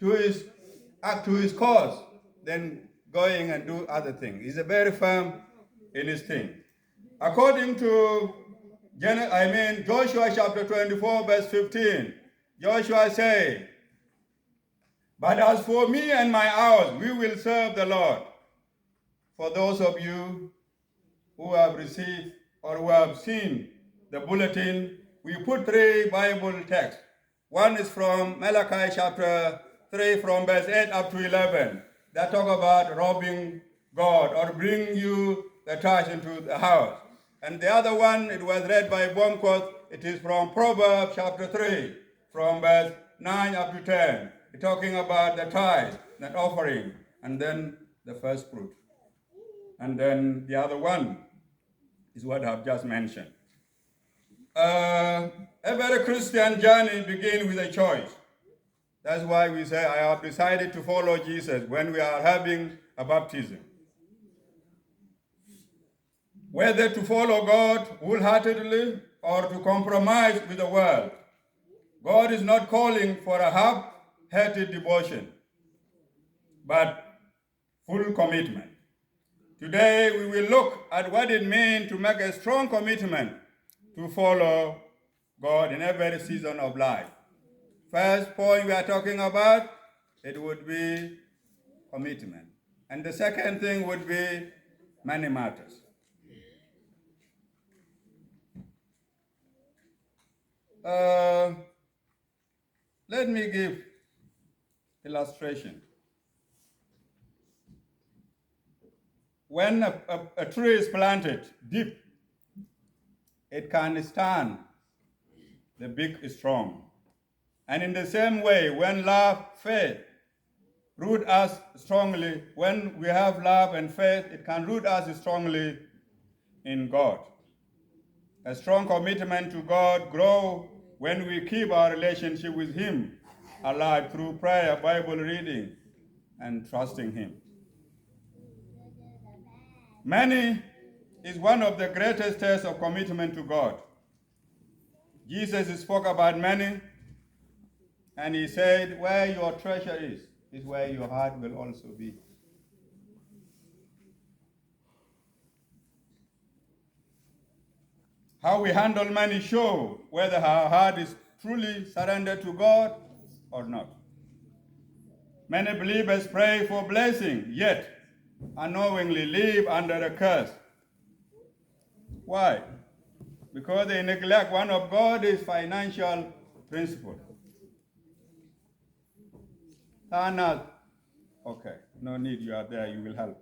to his cause than going and do other things. He's a very firm in his thing. According to Joshua chapter 24, verse 15, Joshua said, "But as for me and my house, we will serve the Lord." For those of you who have received or who have seen the bulletin, we put 3 Bible texts. One is from Malachi chapter 3 from verse 8 up to 11 that talk about robbing God or bring you the tithes into the house. And the other one, it was read by Bomkos, it is from Proverbs chapter 3 from verse 9 up to 10, talking about the tithe, that offering, and then the first fruit. And then the other one is what I've just mentioned. Every Christian journey begins with a choice. That's why we say, I have decided to follow Jesus when we are having a baptism. Whether to follow God wholeheartedly or to compromise with the world. God is not calling for a half-hearted devotion, but full commitment. Today, we will look at what it means to make a strong commitment to follow God in every season of life. First point we are talking about, it would be commitment. And the second thing would be many matters. Let me give illustration. When a tree is planted deep, it can stand the big storm. And in the same way, when love, faith, root us strongly, when we have love and faith, it can root us strongly in God. A strong commitment to God grows when we keep our relationship with Him alive through prayer, Bible reading, and trusting Him. Many is one of the greatest tests of commitment to God. Jesus spoke about many, and He said, where your treasure is where your heart will also be. How we handle money show whether our heart is truly surrendered to God or not. Many believers pray for blessing, yet unknowingly live under a curse. Why? Because they neglect one of God's financial principles. Tana, okay, no need, you are there, you will help.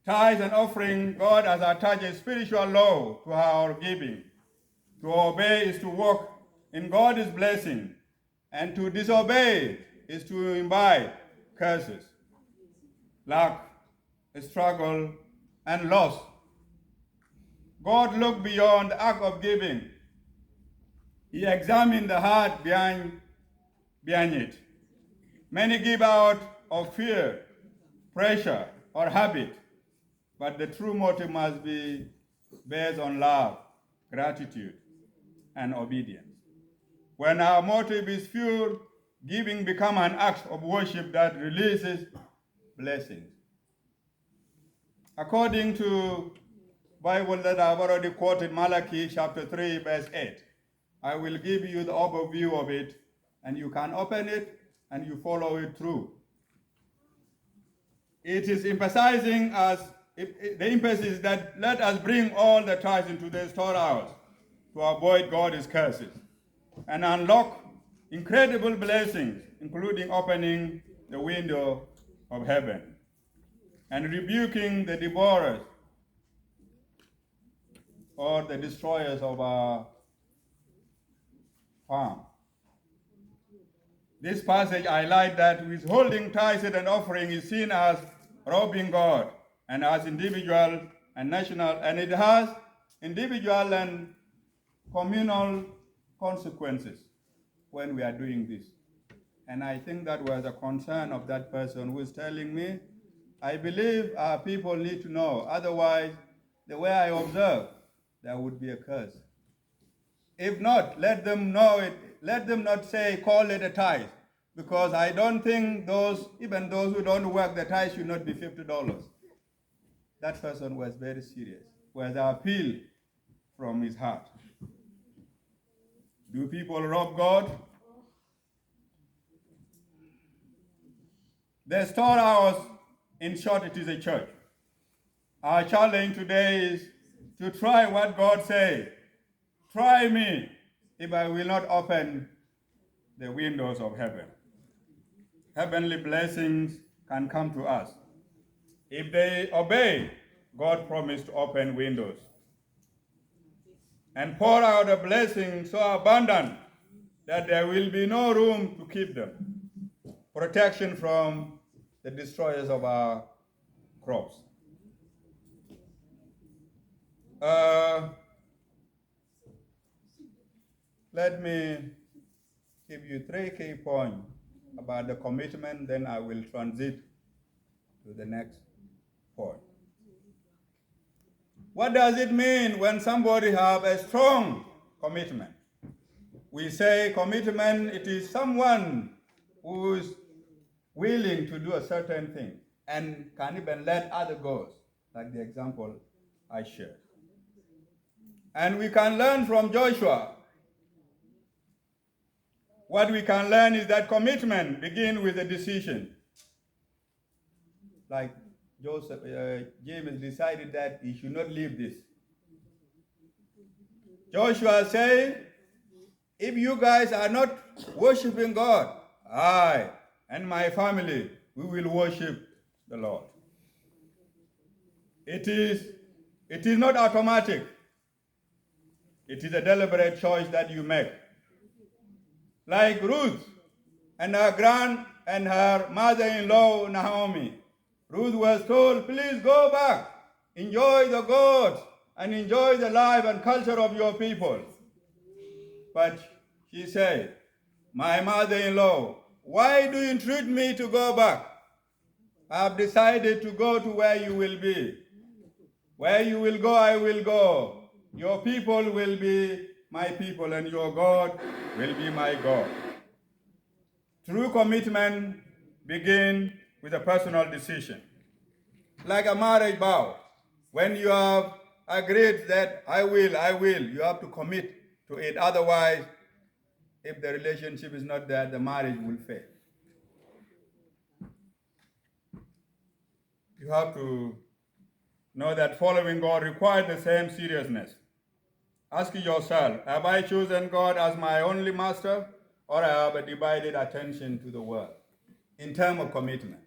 Tithes and offering, God has attached a spiritual law to our giving. To obey is to walk in God's blessing, and to disobey is to imbibe curses, lack, struggle, and loss. God looked beyond the act of giving. He examined the heart behind it. Many give out of fear, pressure, or habit, but the true motive must be based on love, gratitude, and obedience. When our motive is pure, giving becomes an act of worship that releases blessings. According to Bible that I've already quoted, Malachi chapter 3, verse 8, I will give you the overview of it, and you can open it and you follow it through. It is emphasizing the emphasis that let us bring all the tithes into the storehouse to avoid God's curses and unlock incredible blessings, including opening the window of heaven and rebuking the devourers or the destroyers of our farm. This passage highlights that withholding tithes and offering is seen as robbing God, and as individual and national, and it has individual and communal consequences when we are doing this. And I think that was a concern of that person who is telling me, I believe our people need to know, otherwise, the way I observe, there would be a curse. If not, let them know it. Let them not say, call it a tithe, because I don't think even those who don't work, the tithe should not be $50. That person was very serious, was an appeal from his heart. Do people rob God? The storehouse, in short, it is a church. Our challenge today is to try what God says. Try me if I will not open the windows of heaven. Heavenly blessings can come to us. If they obey, God promised to open windows and pour out a blessing so abundant that there will be no room to keep them. Protection from the destroyers of our crops. Let me give you 3 key points about the commitment, then I will transit to the next point. What does it mean when somebody have a strong commitment? We say commitment, it is someone who is willing to do a certain thing and can even let others go, like the example I shared. And we can learn from Joshua. What we can learn is that commitment begins with a decision. Like James decided that he should not leave this. Joshua said, if you guys are not worshiping God, I and my family, we will worship the Lord. It is not automatic. It is a deliberate choice that you make. Like Ruth and her mother-in-law Naomi. Ruth was told, please go back, enjoy the gods, and enjoy the life and culture of your people. But she said, my mother-in-law, why do you entreat me to go back? I have decided to go to where you will be. Where you will go, I will go. Your people will be my people, and your God will be my God. True commitment begins with a personal decision. Like a marriage vow, when you have agreed that I will, you have to commit to it. Otherwise, if the relationship is not there, the marriage will fail. You have to know that following God requires the same seriousness. Ask yourself, have I chosen God as my only master, or I have a divided attention to the world? In terms of commitment.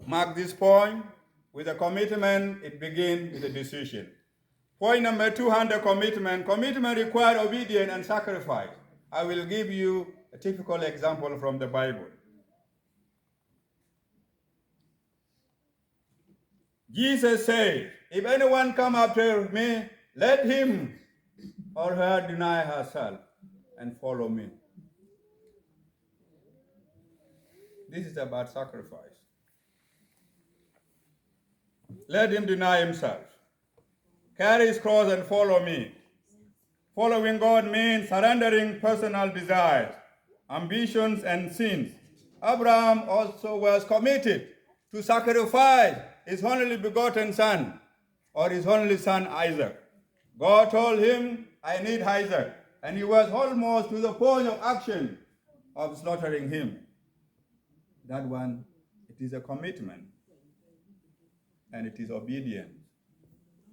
Mark this point. With a commitment, it begins with a decision. Point number 2 under commitment. Commitment requires obedience and sacrifice. I will give you a typical example from the Bible. Jesus said, if anyone come after me, let him or her deny herself and follow me. This is about sacrifice. Let him deny himself. Carry his cross and follow me. Following God means surrendering personal desires, ambitions, and sins. Abraham also was committed to sacrifice his only begotten son, or his only son Isaac. God told him, I need Isaac. And he was almost to the point of action of slaughtering him. That one, it is a commitment. And it is obedience.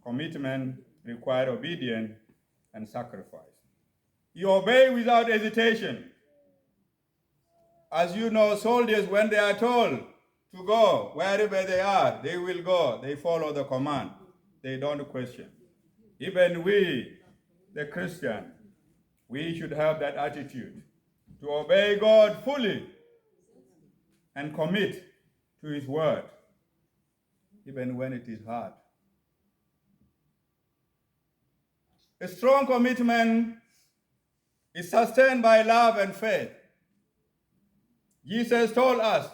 Commitment requires obedience and sacrifice. You obey without hesitation. As you know, soldiers, when they are told to go wherever they are, they will go. They follow the command. They don't question. Even we, the Christian, we should have that attitude to obey God fully and commit to his word, even when it is hard. A strong commitment is sustained by love and faith. Jesus told us,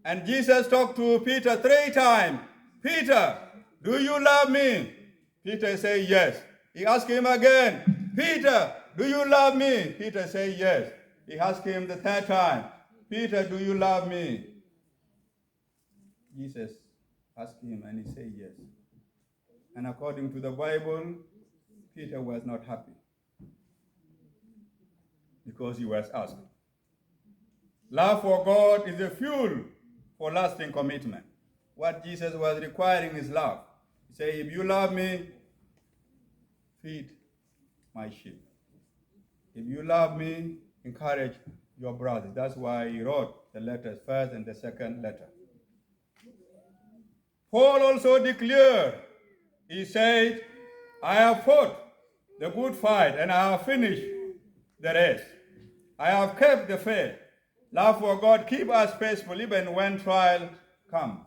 and Jesus talked to Peter 3 times, Peter, do you love me? Peter said yes. He asked him again, Peter, do you love me? Peter said yes. he asked him the third time, Peter, do you love me? Jesus asked him and he said yes. And according to the Bible, Peter was not happy because he was asked. Love for God is the fuel for lasting commitment. What Jesus was requiring is love. He said, if you love me, feed my sheep. If you love me, encourage your brothers. That's why he wrote the letters, first and the second letter. Paul also declared, he said, I have fought the good fight and I have finished the race. I have kept the faith. Love for God keep us faithful even when trials come.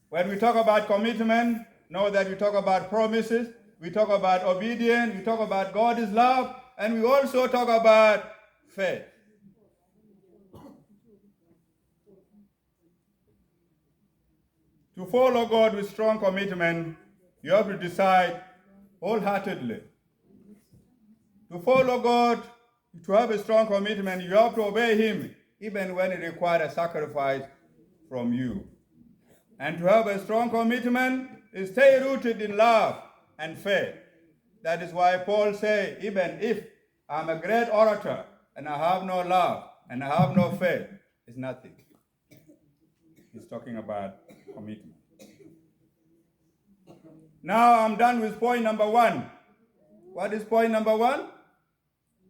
When we talk about commitment, know that we talk about promises, we talk about obedience, we talk about God is love, and we also talk about faith. To follow God with strong commitment, you have to decide wholeheartedly. To follow God, to have a strong commitment, you have to obey Him, even when it requires a sacrifice from you. And to have a strong commitment is stay rooted in love and faith. That is why Paul said, even if I'm a great orator and I have no love and I have no faith, it's nothing. He's talking about commitment. Now I'm done with point number 1. What is point number 1?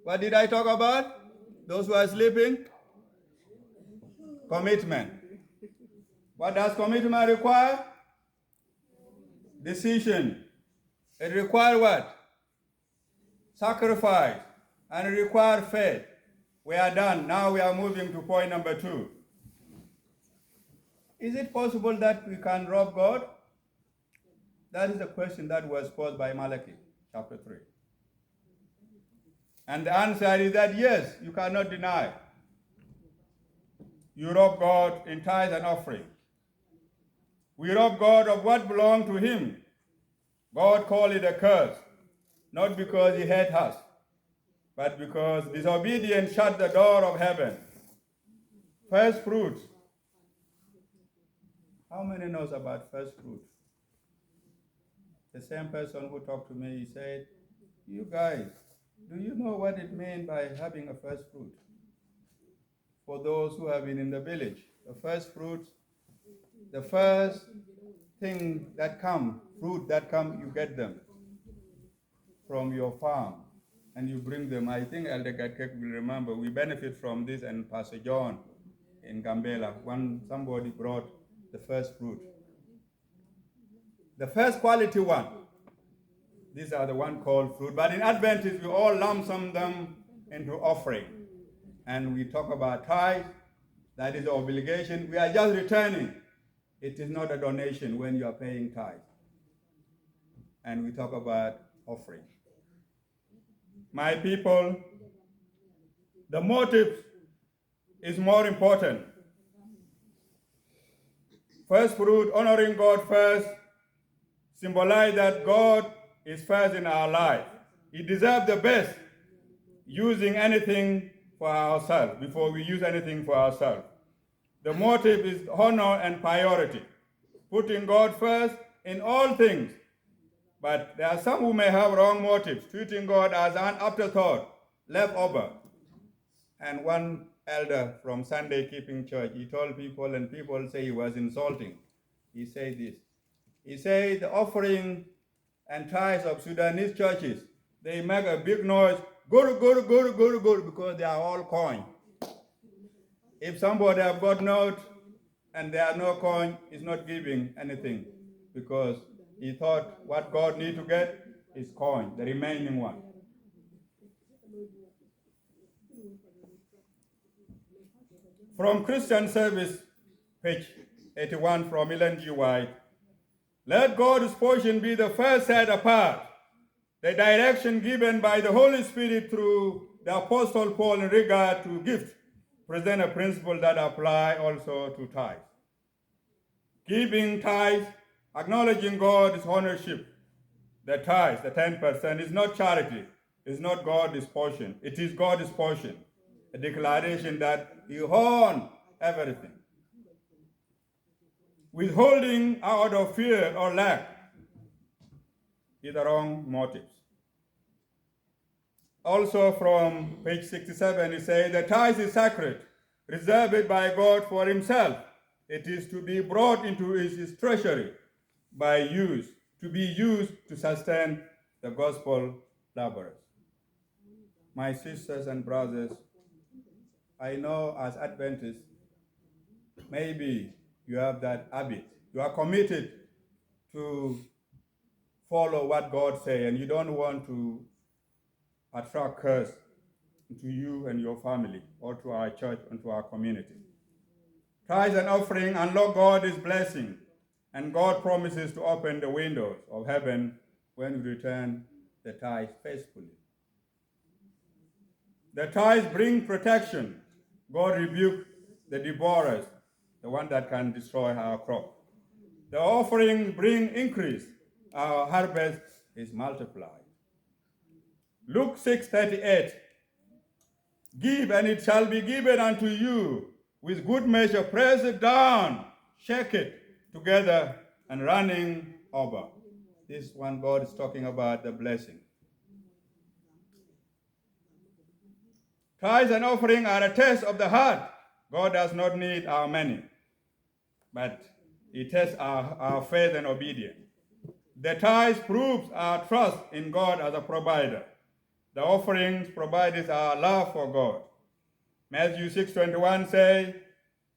What did I talk about? Those who are sleeping? Commitment. What does commitment require? Decision. It requires what? Sacrifice. And it requires faith. We are done. Now we are moving to point number 2. Is it possible that we can rob God? That is the question that was posed by Malachi, chapter 3. And the answer is that yes, you cannot deny. You rob God in tithe and offering. We rob God of what belonged to Him. God called it a curse, not because He hates us, but because disobedience shut the door of heaven. First fruits. How many knows about first fruits? The same person who talked to me, he said, you guys, do you know what it means by having a first fruit? For those who have been in the village, the first fruits, the first thing that come, fruit that come, you get them from your farm and you bring them. I think Elder Gatkek will remember, we benefit from this, and Pastor John in Gambela, when somebody brought the first fruit. The first quality one. These are the one called fruit. But in Adventist, we all lump sum them into offering. And we talk about tithe. That is the obligation. We are just returning. It is not a donation when you are paying tithe. And we talk about offering. My people, the motive is more important. First fruit, honoring God first, symbolize that God is first in our life. He deserves the best, using anything for ourselves before we use anything for ourselves. The motive is honor and priority, putting God first in all things. But there are some who may have wrong motives, treating God as an afterthought, leftover. And one elder from Sunday Keeping Church, he told people, and people say he was insulting. He said this. He said the offering and tithes of Sudanese churches, they make a big noise, guru, guru, guru, guru, guru, because they are all coin. If somebody have got note and there are no coin, he's not giving anything, because he thought what God need to get is coin, the remaining one. From Christian Service, page 81 from Ellen G. White. Let God's portion be the first set apart, the direction given by the Holy Spirit through the Apostle Paul in regard to gifts, present a principle that apply also to tithes. Giving tithes, acknowledging God's ownership. The tithes, the 10%, is not charity, is not God's portion. It is God's portion. A declaration that He owns everything. Withholding out of fear or lack is the wrong motives. Also from page 67, it says, the tithe is sacred, reserved by God for Himself. It is to be brought into His treasury by use, to be used to sustain the gospel laborers. My sisters and brothers, I know as Adventists, maybe you have that habit. You are committed to follow what God says, and you don't want to attract curse to you and your family, or to our church and to our community. Tithes and offering unlock God's blessing, and God promises to open the windows of heaven when we return the tithe faithfully. The tithes bring protection. God rebukes the devourers, the one that can destroy our crop. The offering bring increase. Our harvest is multiplied. Luke 6:38. Give, and it shall be given unto you with good measure, press it down, shake it together, and running over. This one, God is talking about the blessing. Tithes and offering are a test of the heart. God does not need our money, but He tests our faith and obedience. The tithes proves our trust in God as a provider. The offerings provides our love for God. Matthew 6:21 says,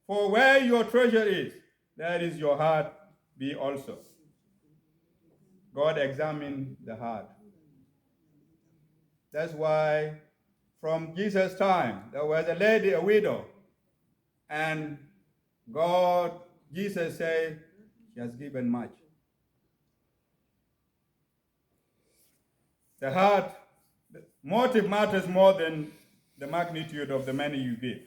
for where your treasure is, there is your heart be also. God examines the heart. That's why from Jesus' time, there was a lady, a widow, and Jesus said, she has given much. The heart, the motive matters more than the magnitude of the money you give.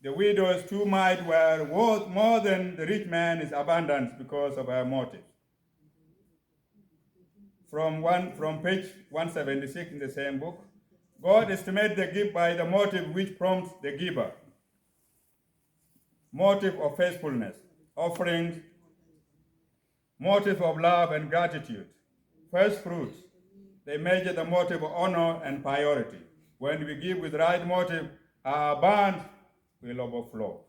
The widow's two mites were worth more than the rich man's abundance because of her motive. From page 176 in the same book, God estimates the gift by the motive which prompts the giver. Motive of faithfulness, offerings, motive of love and gratitude. First fruits, they measure the motive of honor and priority. When we give with right motive, our barns will overflow.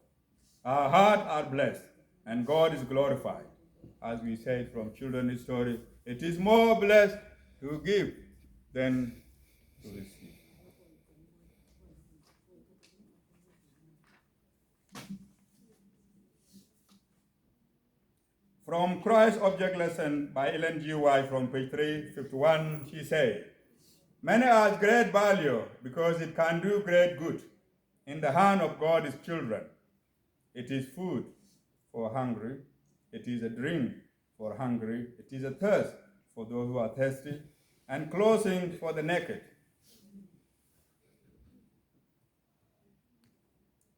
Our hearts are blessed, and God is glorified. As we say from children's story, it is more blessed to give than to receive. From Christ's Object Lesson by Ellen G. White from page 351, she said, money has great value because it can do great good in the hand of God's children. It is food for hungry. It is a drink for hungry. It is a thirst for those who are thirsty, and clothing for the naked.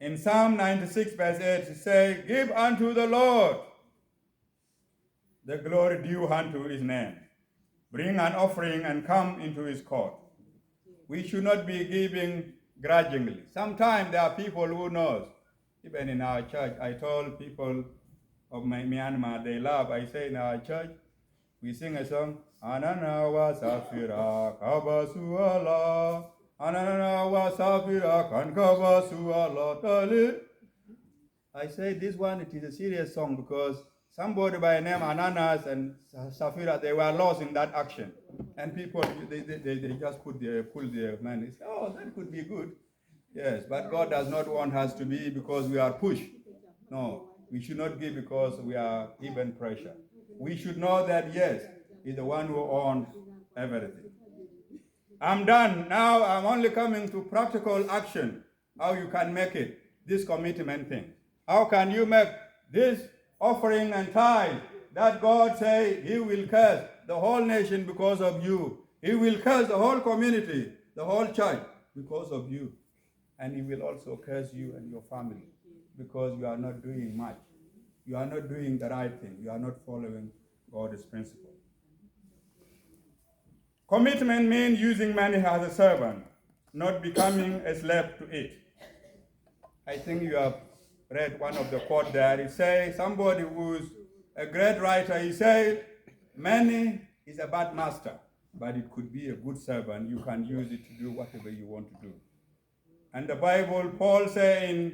In Psalm 96, verse 8, it says, give unto the Lord the glory due unto His name. Bring an offering and come into His court. We should not be giving grudgingly. Sometimes there are people who knows. Even in our church, I told people of Myanmar, they laugh. I say in our church, we sing a song, Anana wa safira kabasuala, Anana wa safira kan kabasuala tali. I say this one, it is a serious song because somebody by the name Ananas and Safira, they were lost in that action. And people, they just pull their money. Say, oh, that could be good. Yes, but God does not want us to be because we are pushed. No, we should not give because we are given pressure. We should know that, yes, He's the one who owns everything. I'm done. Now I'm only coming to practical action, how you can make it, this commitment thing. How can you make this offering and tithe that God say He will curse the whole nation because of you. He will curse the whole community, the whole church because of you. And He will also curse you and your family because you are not doing much. You are not doing the right thing. You are not following God's principle. Commitment means using money as a servant, not becoming a slave to it. I think you have read one of the quote there. It says, somebody who's a great writer, he said, money is a bad master, but it could be a good servant. You can use it to do whatever you want to do. And the Bible, Paul says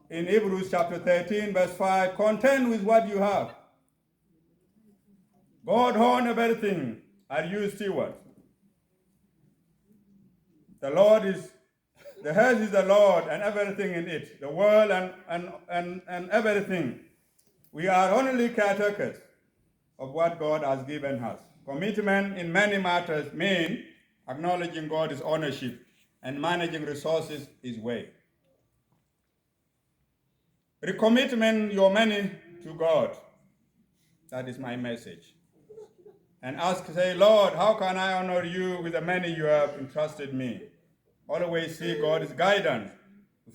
in Hebrews chapter 13, verse 5, content with what you have. God owns everything. Are you steward? The earth is the Lord and everything in it, the world and everything. We are only caretakers of what God has given us. Commitment in many matters means acknowledging God's ownership and managing resources His way. Recommitment your money to God. That is my message. And say, Lord, how can I honor you with the money you have entrusted me? Always see God's guidance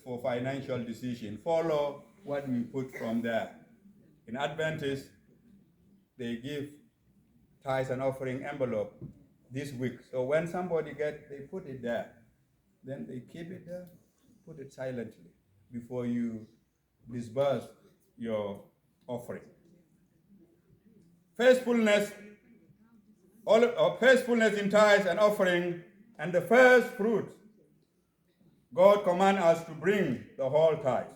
for financial decision. Follow what we put from there. In Adventist, they give tithes and offering envelope this week. So when somebody they put it there. Then they keep it there, put it silently before you disburse your offering. Faithfulness in tithes and offering and the first fruit, God commands us to bring the whole tithe.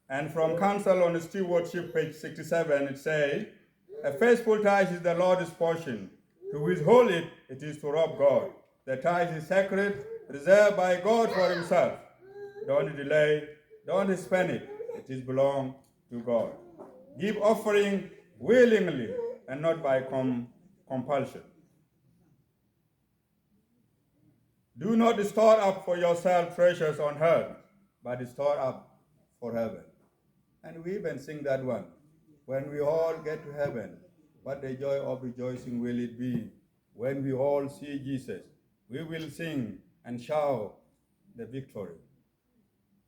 And from Counsel on Stewardship, page 67, it says, a faithful tithe is the Lord's portion. To withhold it, it is to rob God. The tithe is sacred, reserved by God for himself. Don't delay, don't spend it. It is belong to God. Give offering willingly and not by compulsion. Do not store up for yourself treasures on earth, but store up for heaven. And we even sing that one. When we all get to heaven, what the joy of rejoicing will it be? When we all see Jesus, we will sing and shout the victory.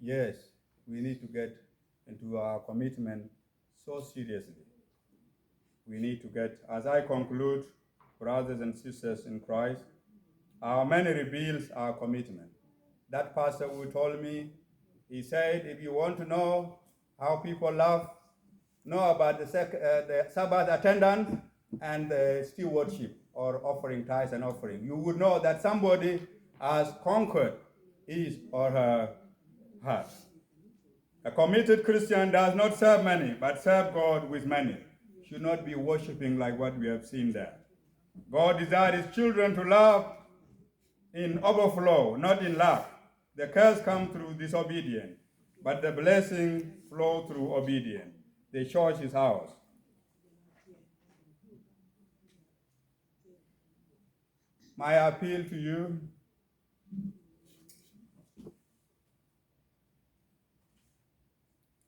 Yes, we need to get into our commitment so seriously. We need to get, as I conclude, brothers and sisters in Christ, our money reveals our commitment. That pastor who told me, he said, if you want to know how people know about the Sabbath attendance and the stewardship or offering tithes and offering, you would know that somebody has conquered his or her heart. A committed Christian does not serve money, but serve God with money. Should not be worshiping like what we have seen there. God desires his children to love in overflow, not in lack. The curse comes through disobedience, but the blessing flows through obedience. The church is ours. My appeal to you,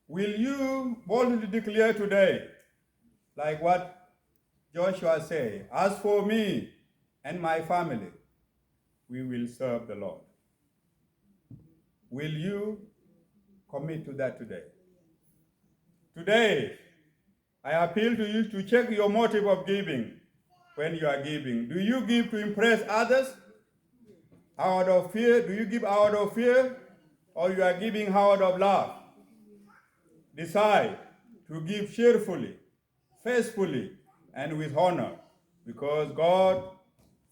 will you boldly declare today, like what Joshua said, as for me and my family, we will serve the Lord. Will you commit to that today? Today, I appeal to you to check your motive of giving when you are giving. Do you give to impress others? Out of fear? Do you give out of fear? Or you are giving out of love? Decide to give cheerfully, faithfully, and with honor, because God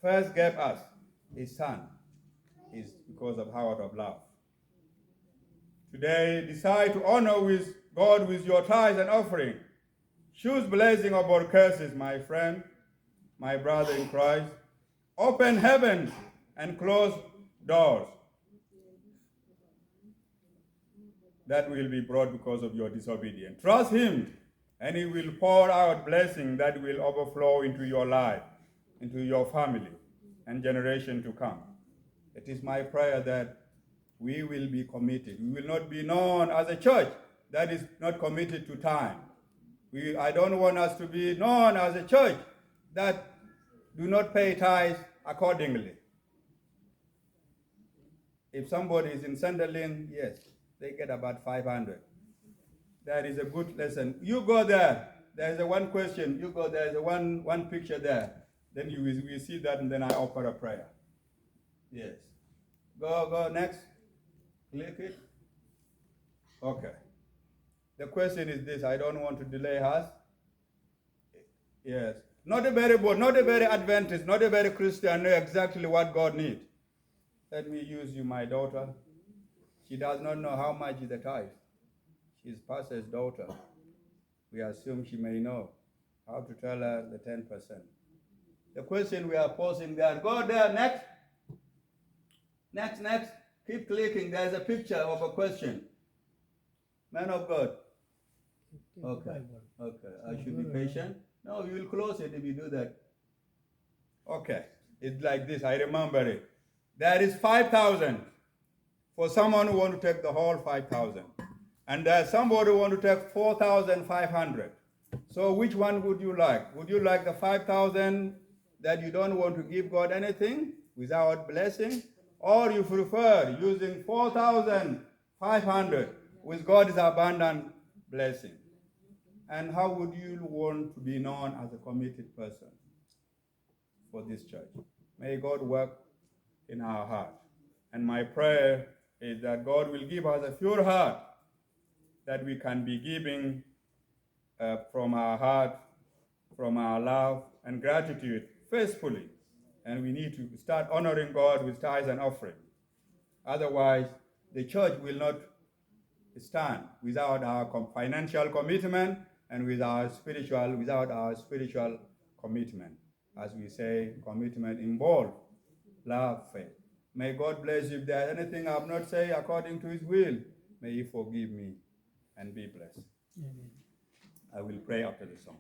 first gave us his Son. Is because of out of love. Today, decide to honor with God with your tithes and offering. Choose blessing over curses, my friend, my brother in Christ. Open heavens and close doors that will be brought because of your disobedience. Trust him, and he will pour out blessing that will overflow into your life, into your family, and generation to come. It is my prayer that we will be committed. We will not be known as a church that is not committed to time. I don't want us to be known as a church that do not pay tithes accordingly. If somebody is in Sunderland, yes, they get about 500. That is a good lesson. You go there. There's a one question. You go, there's a one picture there. Then you will see that, and then I offer a prayer. Yes. Go next. Click it. Okay. The question is this. I don't want to delay us. Yes. Not a very bold, not a very Adventist, not a very Christian, know exactly what God needs. Let me use you, my daughter. She does not know how much is the tithe. She's pastor's daughter. We assume she may know how to tell her the 10%. The question we are posing there, go there, next. Next. Keep clicking. There's a picture of a question. Man of God. Okay. I should be patient. No, you will close it if you do that. Okay. It's like this. I remember it. There is 5,000 for someone who want to take the whole 5,000. And there's somebody who want to take 4,500. So which one would you like? Would you like the 5,000 that you don't want to give God anything without blessing? Or you prefer using 4,500 with God's abundant blessing? And how would you want to be known as a committed person for this church? May God work in our heart. And my prayer is that God will give us a pure heart, that we can be giving from our heart, from our love and gratitude faithfully. And we need to start honoring God with tithes and offering. Otherwise, the church will not stand without our financial commitment and without our spiritual commitment. As we say, commitment involves love, faith. May God bless you. If there's anything I have not said according to his will, may he forgive me and be blessed. Amen. I will pray after the song.